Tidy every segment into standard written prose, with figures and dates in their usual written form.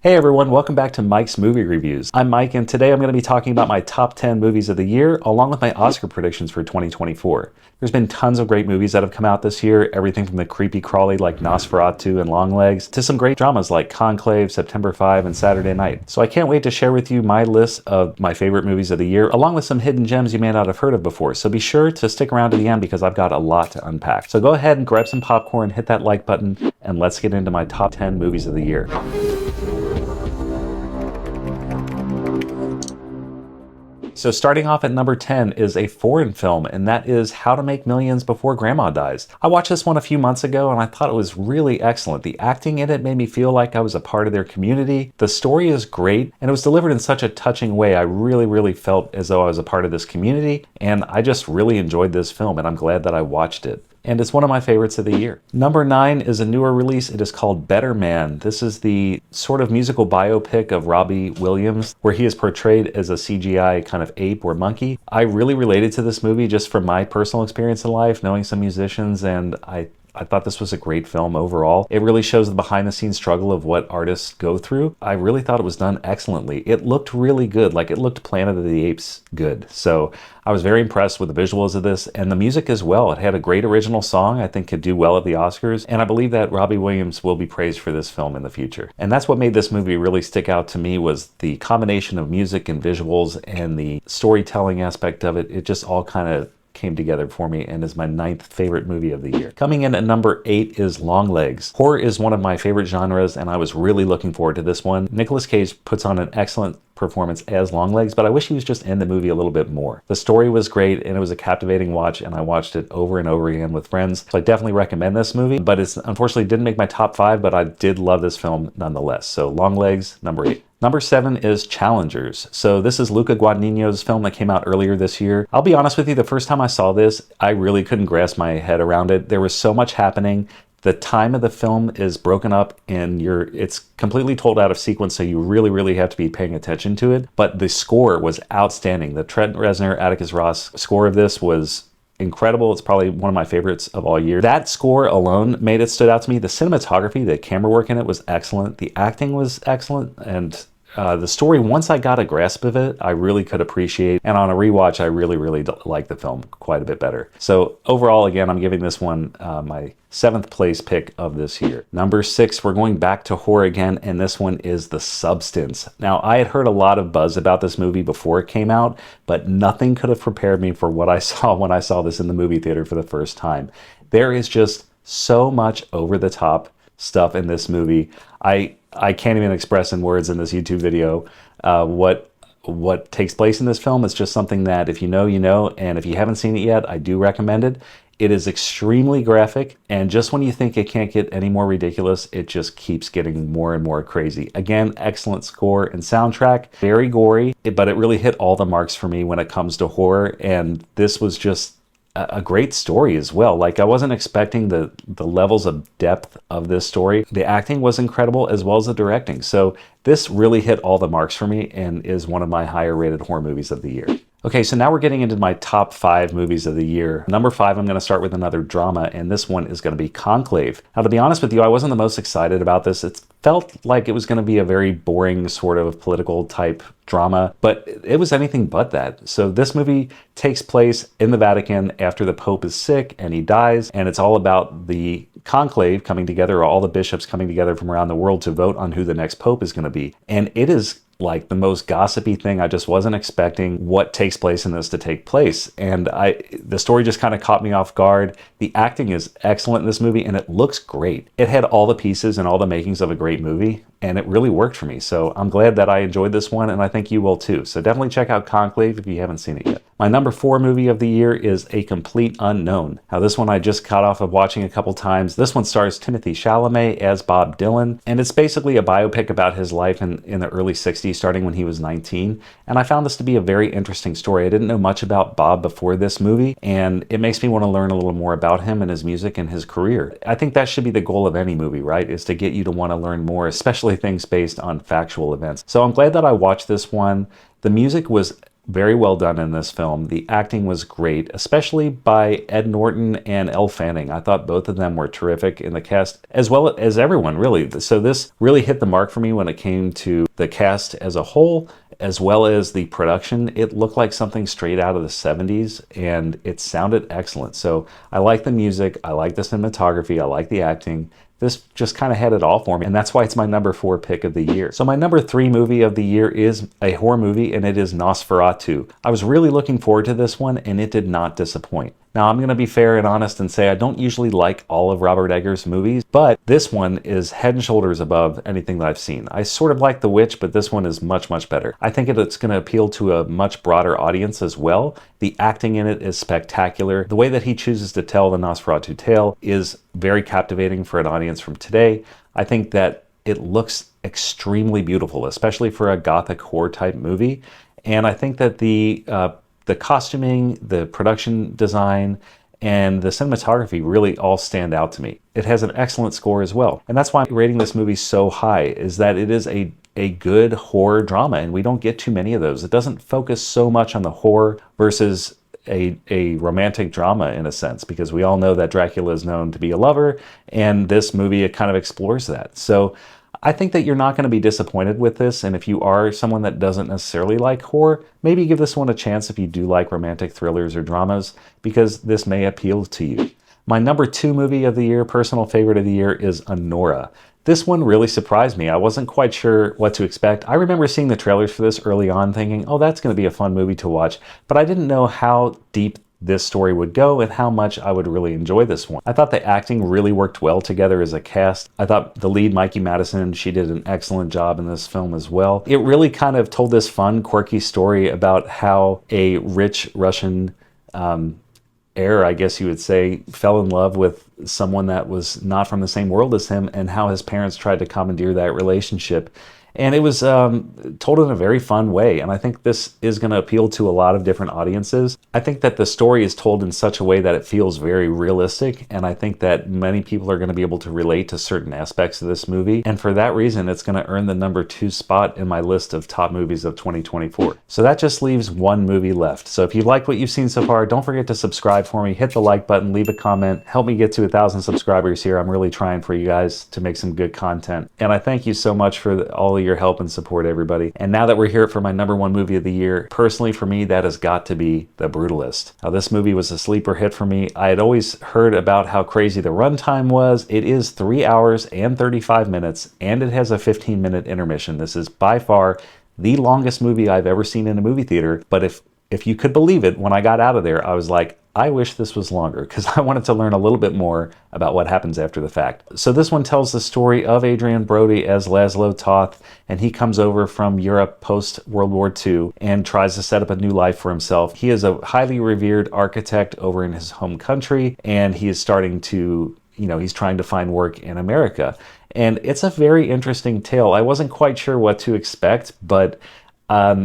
Hey everyone, welcome back to Mike's Movie Reviews. I'm Mike, and today I'm going to be talking about my top 10 movies of the year, along with my Oscar predictions for 2024. There's been tons of great movies that have come out this year, everything from the creepy crawly like Nosferatu and Longlegs, to some great dramas like Conclave, September 5, and Saturday Night. So I can't wait to share with you my list of my favorite movies of the year, along with some hidden gems you may not have heard of before. So be sure to stick around to the end because I've got a lot to unpack. So go ahead and grab some popcorn, hit that like button, and let's get into my top 10 movies of the year. So starting off at number 10 is a foreign film, and that is How to Make Millions Before Grandma Dies. I watched this one a few months ago and I thought it was really excellent. The acting in it made me feel like I was a part of their community. The story is great, and it was delivered in such a touching way. I really felt as though I was a part of this community, and I just really enjoyed this film, and I'm glad that I watched it. And it's one of my favorites of the year. Number 9 is a newer release. It is called Better Man. This is the sort of musical biopic of Robbie Williams, where he is portrayed as a CGI kind of ape or monkey. I really related to this movie just from my personal experience in life, knowing some musicians, and I thought this was a great film overall. It really shows the behind-the-scenes struggle of what artists go through. I really thought it was done excellently. It looked really good, like it looked Planet of the Apes good. So I was very impressed with the visuals of this, and the music as well. It had a great original song, I think could do well at the Oscars, and I believe that Robbie Williams will be praised for this film in the future. And that's what made this movie really stick out to me, was the combination of music and visuals and the storytelling aspect of it. It just all kind of came together for me and is my 9th favorite movie of the year. Coming in at number 8 is Longlegs. Horror is one of my favorite genres, and I was really looking forward to this one. Nicolas Cage puts on an excellent performance as Longlegs, but I wish he was just in the movie a little bit more. The story was great, and it was a captivating watch, and I watched it over and over again with friends. So I definitely recommend this movie, but it's unfortunately didn't make my top 5, but I did love this film nonetheless. So Longlegs, number 8. Number 7 is Challengers. So this is Luca Guadagnino's film that came out earlier this year. I'll be honest with you, the first time I saw this, I really couldn't grasp my head around it. There was so much happening. The time of the film is broken up and it's completely told out of sequence, so you really have to be paying attention to it. But the score was outstanding. The Trent Reznor, Atticus Ross score of this was incredible. It's probably one of my favorites of all year. That score alone made it stood out to me. The cinematography, the camera work in it was excellent. The acting was excellent, and the story, once I got a grasp of it, I really could appreciate. And on a rewatch, I really liked the film quite a bit better. So overall, again, I'm giving this one my 7th place pick of this year. Number 6, we're going back to horror again, and this one is The Substance. Now, I had heard a lot of buzz about this movie before it came out, but nothing could have prepared me for what I saw when I saw this in the movie theater for the first time. There is just so much over-the-top stuff in this movie. I can't even express in words in this YouTube video what takes place in this film. It's just something that if you know, you know, and if you haven't seen it yet, I do recommend it. It is extremely graphic, and just when you think it can't get any more ridiculous, it just keeps getting more and more crazy. Again, excellent score and soundtrack, very gory, but it really hit all the marks for me when it comes to horror, and this was just a great story as well. Like, I wasn't expecting the levels of depth of this story. The acting was incredible as well as the directing. So this really hit all the marks for me and is one of my higher rated horror movies of the year. Okay, so now we're getting into my top 5 movies of the year. Number 5, I'm going to start with another drama, and this one is going to be Conclave. Now, to be honest with you, I wasn't the most excited about this. It felt like it was going to be a very boring sort of political type drama, but it was anything but that. So this movie takes place in the Vatican after the Pope is sick and he dies, and it's all about the conclave coming together, all the bishops coming together from around the world to vote on who the next Pope is going to be. And it is like the most gossipy thing. I just wasn't expecting what takes place in this to take place. And the story just kind of caught me off guard. The acting is excellent in this movie, and it looks great. It had all the pieces and all the makings of a great movie, and it really worked for me. So I'm glad that I enjoyed this one, and I think you will too. So definitely check out Conclave if you haven't seen it yet. My number 4 movie of the year is A Complete Unknown. Now, this one I just got off of watching a couple times. This one stars Timothée Chalamet as Bob Dylan, and it's basically a biopic about his life in the early 60s, starting when he was 19. And I found this to be a very interesting story. I didn't know much about Bob before this movie, and it makes me want to learn a little more about him and his music and his career. I think that should be the goal of any movie, right? Is to get you to want to learn more, especially things based on factual events. So I'm glad that I watched this one. The music was very well done in this film. The acting was great, especially by Ed Norton and Elle Fanning. I thought both of them were terrific in the cast, as well as everyone, really. So this really hit the mark for me when it came to the cast as a whole, as well as the production. It looked like something straight out of the 70s, and it sounded excellent. So I like the music, I like the cinematography, I like the acting. This just kind of had it all for me, and that's why it's my number 4 pick of the year. So my number 3 movie of the year is a horror movie, and it is Nosferatu. I was really looking forward to this one, and it did not disappoint. Now, I'm going to be fair and honest and say I don't usually like all of Robert Eggers' movies, but this one is head and shoulders above anything that I've seen. I sort of like The Witch, but this one is much, much better. I think it's going to appeal to a much broader audience as well. The acting in it is spectacular. The way that he chooses to tell the Nosferatu tale is very captivating for an audience from today. I think that it looks extremely beautiful, especially for a gothic horror type movie. And I think that the costuming, the production design, and the cinematography really all stand out to me. It has an excellent score as well. And that's why I'm rating this movie so high, is that it is a good horror drama, and we don't get too many of those. It doesn't focus so much on the horror versus a romantic drama in a sense, because we all know that Dracula is known to be a lover, and this movie, it kind of explores that. So I think that you're not going to be disappointed with this, and if you are someone that doesn't necessarily like horror, maybe give this one a chance if you do like romantic thrillers or dramas, because this may appeal to you. My number 2 movie of the year, personal favorite of the year, is Anora. This one really surprised me. I wasn't quite sure what to expect. I remember seeing the trailers for this early on thinking, oh, that's going to be a fun movie to watch, but I didn't know how deep this story would go and how much I would really enjoy this one. I thought the acting really worked well together as a cast. I thought the lead, Mikey Madison, she did an excellent job in this film as well. It really kind of told this fun, quirky story about how a rich Russian heir, I guess you would say, fell in love with someone that was not from the same world as him, and how his parents tried to commandeer that relationship. And it was told in a very fun way, and I think this is going to appeal to a lot of different audiences. I think that the story is told in such a way that it feels very realistic, and I think that many people are going to be able to relate to certain aspects of this movie, and for that reason, it's going to earn the number 2 spot in my list of top movies of 2024. So that just leaves one movie left. So if you like what you've seen so far, don't forget to subscribe for me, hit the like button, leave a comment, help me get to 1,000 subscribers here. I'm really trying for you guys to make some good content, and I thank you so much for all of your help and support, everybody. And now that we're here for my number 1 movie of the year, personally for me, that has got to be The Brutalist. Now, this movie was a sleeper hit for me. I had always heard about how crazy the runtime was. It is 3 hours and 35 minutes, and it has a 15-minute intermission. This is by far the longest movie I've ever seen in a movie theater, but if you could believe it, when I got out of there, I was like, I wish this was longer, because I wanted to learn a little bit more about what happens after the fact. So this one tells the story of Adrian Brody as Laszlo Toth, and he comes over from Europe post-World War II and tries to set up a new life for himself. He is a highly revered architect over in his home country, and he is starting to, he's trying to find work in America. And it's a very interesting tale. I wasn't quite sure what to expect, but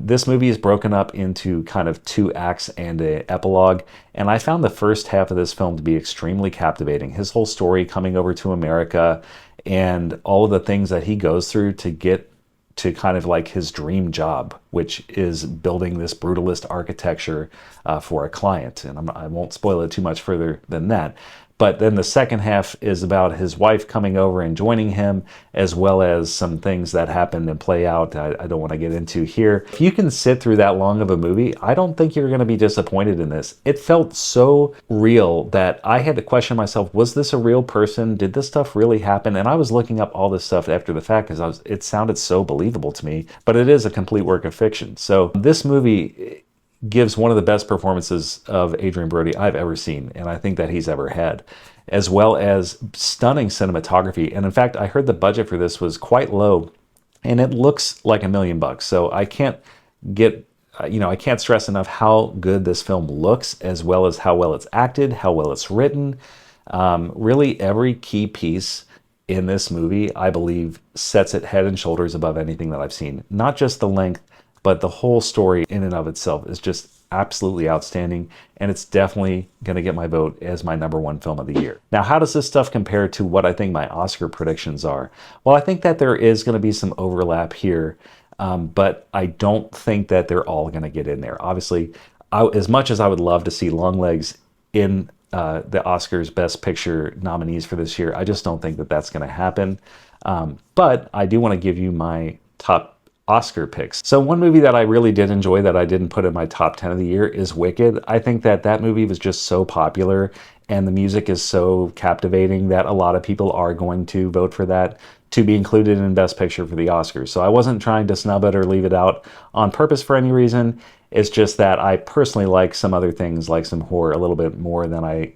this movie is broken up into kind of 2 acts and an epilogue, and I found the first half of this film to be extremely captivating. His whole story coming over to America and all of the things that he goes through to get to kind of like his dream job, which is building this brutalist architecture for a client. And I won't spoil it too much further than that. But then the second half is about his wife coming over and joining him, as well as some things that happen and play out I don't want to get into here. If you can sit through that long of a movie, I don't think you're going to be disappointed in this. It felt so real that I had to question myself, was this a real person? Did this stuff really happen? And I was looking up all this stuff after the fact because it sounded so believable to me, but it is a complete work of fiction. So this movie gives one of the best performances of Adrian Brody I've ever seen, and I think that he's ever had, as well as stunning cinematography. And in fact, I heard the budget for this was quite low, and it looks like $1 million. So I can't I can't stress enough how good this film looks, as well as how well it's acted, how well it's written. Really every key piece in this movie, I believe, sets it head and shoulders above anything that I've seen. Not just the length, but the whole story in and of itself is just absolutely outstanding, and it's definitely going to get my vote as my number 1 film of the year. Now, how does this stuff compare to what I think my Oscar predictions are? Well, I think that there is going to be some overlap here. but I don't think that they're all going to get in there. Obviously, as much as I would love to see Longlegs in the Oscars Best Picture nominees for this year, I just don't think that that's going to happen. But I do want to give you my top Oscar picks. So one movie that I really did enjoy that I didn't put in my top 10 of the year is Wicked. I think that that movie was just so popular and the music is so captivating that a lot of people are going to vote for that to be included in Best Picture for the Oscars. So I wasn't trying to snub it or leave it out on purpose for any reason. It's just that I personally like some other things, like some horror, a little bit more than I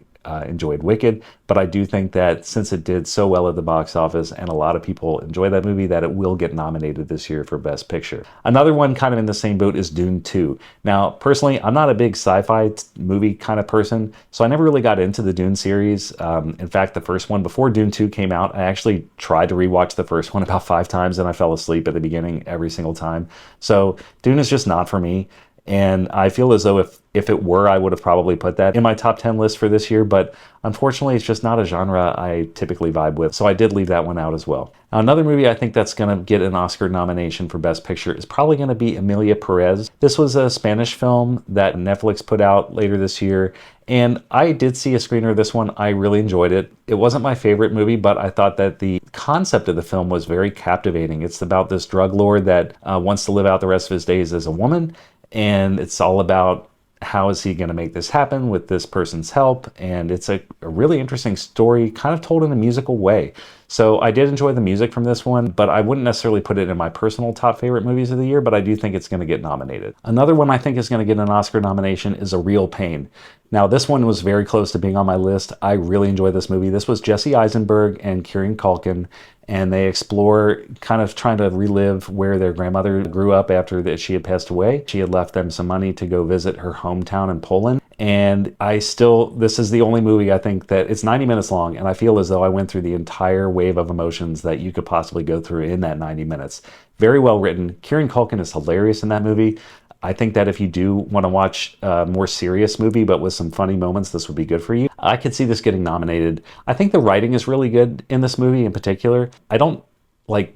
enjoyed Wicked, but I do think that since it did so well at the box office and a lot of people enjoy that movie, that it will get nominated this year for Best Picture. Another one kind of in the same boat is Dune 2. Now, personally, I'm not a big sci-fi movie kind of person, so I never really got into the Dune series. In fact, the first one, before Dune 2 came out, I actually tried to rewatch the first one about 5 times and I fell asleep at the beginning every single time. So Dune is just not for me. And I feel as though if it were, I would have probably put that in my top 10 list for this year. But unfortunately, it's just not a genre I typically vibe with. So I did leave that one out as well. Now, another movie I think that's going to get an Oscar nomination for Best Picture is probably going to be Emilia Perez. This was a Spanish film that Netflix put out later this year. And I did see a screener of this one. I really enjoyed it. It wasn't my favorite movie, but I thought that the concept of the film was very captivating. It's about this drug lord that wants to live out the rest of his days as a woman. And it's all about how is he going to make this happen with this person's help. And it's a really interesting story, kind of told in a musical way. So I did enjoy the music from this one, but I wouldn't necessarily put it in my personal top favorite movies of the year, but I do think it's going to get nominated. Another one I think is going to get an Oscar nomination is A Real Pain. Now, this one was very close to being on my list. I really enjoyed this movie. This was Jesse Eisenberg and Kieran Culkin, and they explore kind of trying to relive where their grandmother grew up after that she had passed away. She had left them some money to go visit her hometown in Poland. And this is the only movie I think that it's 90 minutes long, and I feel as though I went through the entire wave of emotions that you could possibly go through in that 90 minutes. Very well written. Kieran Culkin is hilarious in that movie. I think that if you do want to watch a more serious movie, but with some funny moments, this would be good for you. I could see this getting nominated. I think the writing is really good in this movie in particular.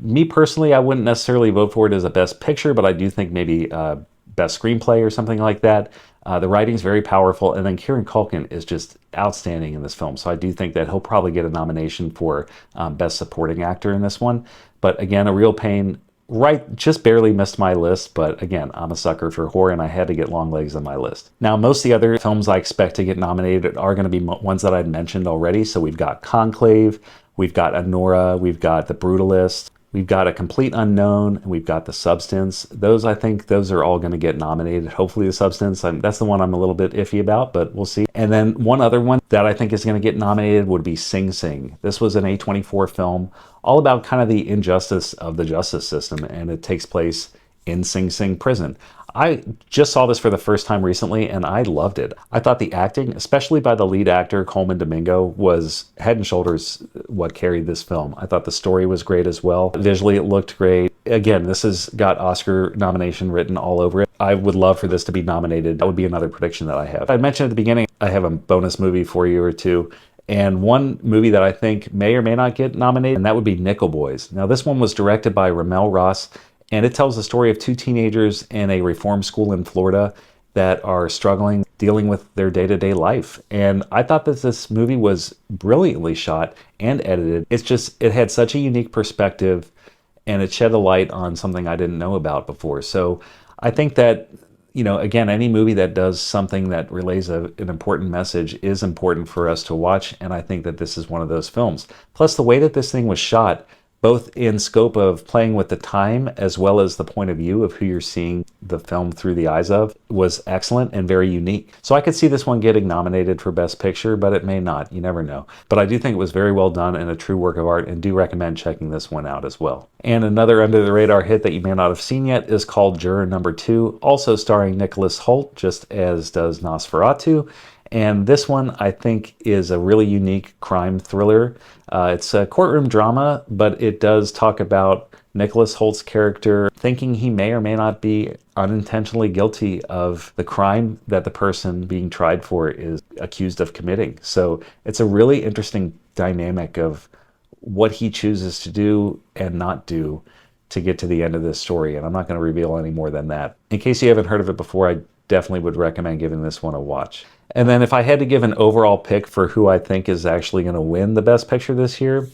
Me personally, I wouldn't necessarily vote for it as a Best Picture, but I do think maybe Best Screenplay or something like that. The writing's very powerful, and then Kieran Culkin is just outstanding in this film. So I do think that he'll probably get a nomination for Best Supporting Actor in this one. But again, A Real Pain, just barely missed my list, but again, I'm a sucker for horror and I had to get Longlegs on my list. Now, most of the other films I expect to get nominated are going to be ones that I'd mentioned already. So we've got Conclave, we've got Anora, we've got The Brutalist, we've got A Complete Unknown, and we've got The Substance. I think those are all going to get nominated. Hopefully The Substance, that's the one I'm a little bit iffy about, but we'll see. And then one other one that I think is going to get nominated would be Sing Sing. This was an A24 film, all about kind of the injustice of the justice system, and it takes place in Sing Sing prison. I just saw this for the first time recently, and I loved it. I thought the acting, especially by the lead actor, Coleman Domingo, was head and shoulders what carried this film. I thought the story was great as well. Visually, it looked great. Again, this has got Oscar nomination written all over it. I would love for this to be nominated. That would be another prediction that I have. I mentioned at the beginning, I have a bonus movie for you or two. And one movie that I think may or may not get nominated, and that would be Nickel Boys. Now, this one was directed by Ramel Ross, and it tells the story of 2 teenagers in a reform school in Florida that are struggling, dealing with their day-to-day life. And I thought that this movie was brilliantly shot and edited. It had such a unique perspective, and it shed a light on something I didn't know about before. So I think that, again, any movie that does something that relays an important message is important for us to watch, and I think that this is one of those films. Plus, the way that this thing was shot, both in scope of playing with the time as well as the point of view of who you're seeing the film through the eyes of, was excellent and very unique. So I could see this one getting nominated for Best Picture, but it may not. You never know. But I do think it was very well done and a true work of art, and do recommend checking this one out as well. And another under-the-radar hit that you may not have seen yet is called Juror Number 2, also starring Nicholas Hoult, just as does Nosferatu. And this one, I think, is a really unique crime thriller. It's a courtroom drama, but it does talk about Nicholas Hoult's character thinking he may or may not be unintentionally guilty of the crime that the person being tried for is accused of committing. So it's a really interesting dynamic of what he chooses to do and not do to get to the end of this story, and I'm not going to reveal any more than that. In case you haven't heard of it before, I definitely would recommend giving this one a watch. And then if I had to give an overall pick for who I think is actually going to win the Best Picture this year,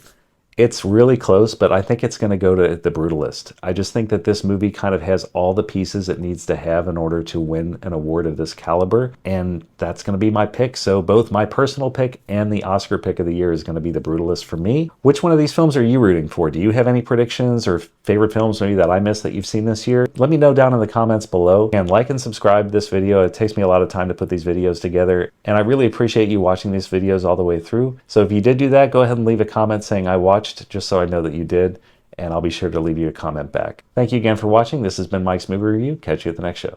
it's really close, but I think it's going to go to The Brutalist. I just think that this movie kind of has all the pieces it needs to have in order to win an award of this caliber, and that's going to be my pick. So both my personal pick and the Oscar pick of the year is going to be The Brutalist for me. Which one of these films are you rooting for? Do you have any predictions or favorite films maybe that I missed that you've seen this year? Let me know down in the comments below, and like and subscribe to this video. It takes me a lot of time to put these videos together, and I really appreciate you watching these videos all the way through. So if you did do that, go ahead and leave a comment saying I watched, just so I know that you did, and I'll be sure to leave you a comment back. Thank you again for watching. This has been Mike's Movie Review. Catch you at the next show.